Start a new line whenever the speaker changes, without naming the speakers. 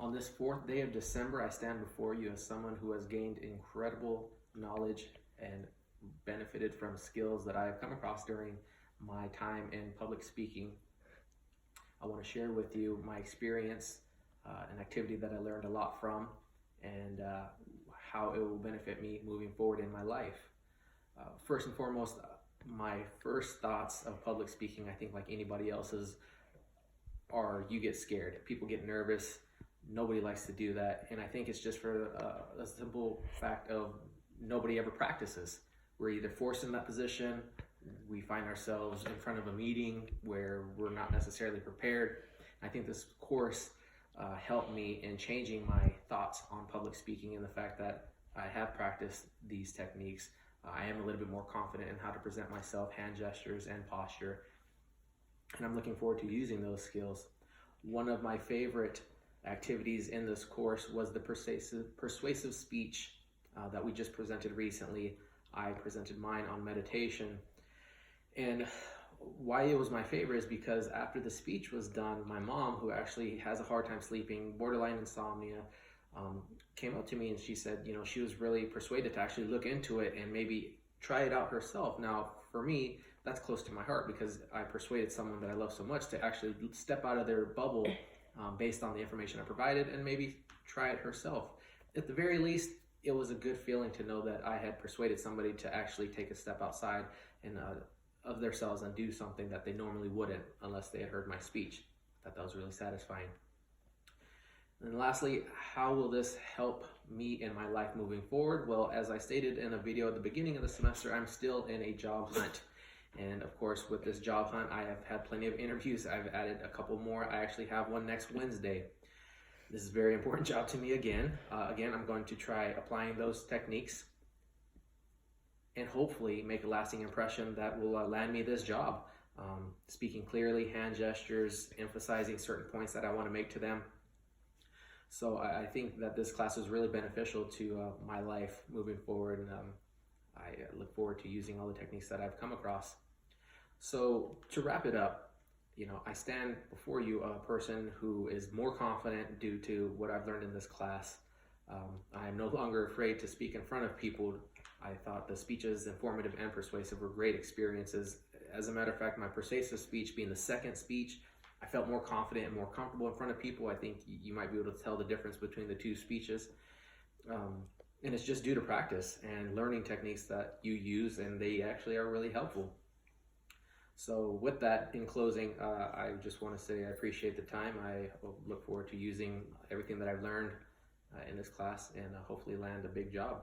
On this fourth day of December, I stand before you as someone who has gained incredible knowledge and benefited from skills that I have come across during my time in public speaking. I want to share with you my experience, an activity that I learned a lot from, and how it will benefit me moving forward in my life. First and foremost, my first thoughts of public speaking, I think like anybody else's, are you get scared. People get nervous. Nobody likes to do that. And I think it's just for a simple fact of nobody ever practices. We're either forced in that position, we find ourselves in front of a meeting where we're not necessarily prepared. I think this course helped me in changing my thoughts on public speaking and the fact that I have practiced these techniques. I am a little bit more confident in how to present myself, hand gestures and posture, and I'm looking forward to using those skills. One of my favorite activities in this course was the persuasive speech that we just presented recently. I presented mine on meditation, and why it was my favorite is because after the speech was done, my mom, who actually has a hard time sleeping, borderline insomnia, came up to me and she said, you know, she was really persuaded to actually look into it and maybe try it out herself. Now, for me, that's close to my heart because I persuaded someone that I love so much to actually step out of their bubble based on the information I provided and maybe try it herself. At the very least, it was a good feeling to know that I had persuaded somebody to actually take a step outside and of themselves and do something that they normally wouldn't unless they had heard my speech. I thought that was really satisfying. And lastly, how will this help me in my life moving forward? Well, as I stated in a video at the beginning of the semester, I'm still in a job hunt. And of course, with this job hunt, I have had plenty of interviews. I've added a couple more. I actually have one next Wednesday. This is a very important job to me again. I'm going to try applying those techniques and hopefully make a lasting impression that will land me this job. Speaking clearly, hand gestures, emphasizing certain points that I want to make to them. So I think that this class is really beneficial to my life moving forward, and I look forward to using all the techniques that I've come across. So to wrap it up, you know, I stand before you a person who is more confident due to what I've learned in this class. I am no longer afraid to speak in front of people. I thought the speeches, informative and persuasive, were great experiences. As a matter of fact, my persuasive speech being the second speech, I felt more confident and more comfortable in front of people. I think you might be able to tell the difference between the two speeches. And it's just due to practice and learning techniques that you use, and they actually are really helpful. So with that, in closing, I just want to say I appreciate the time. I look forward to using everything that I've learned in this class and hopefully land a big job.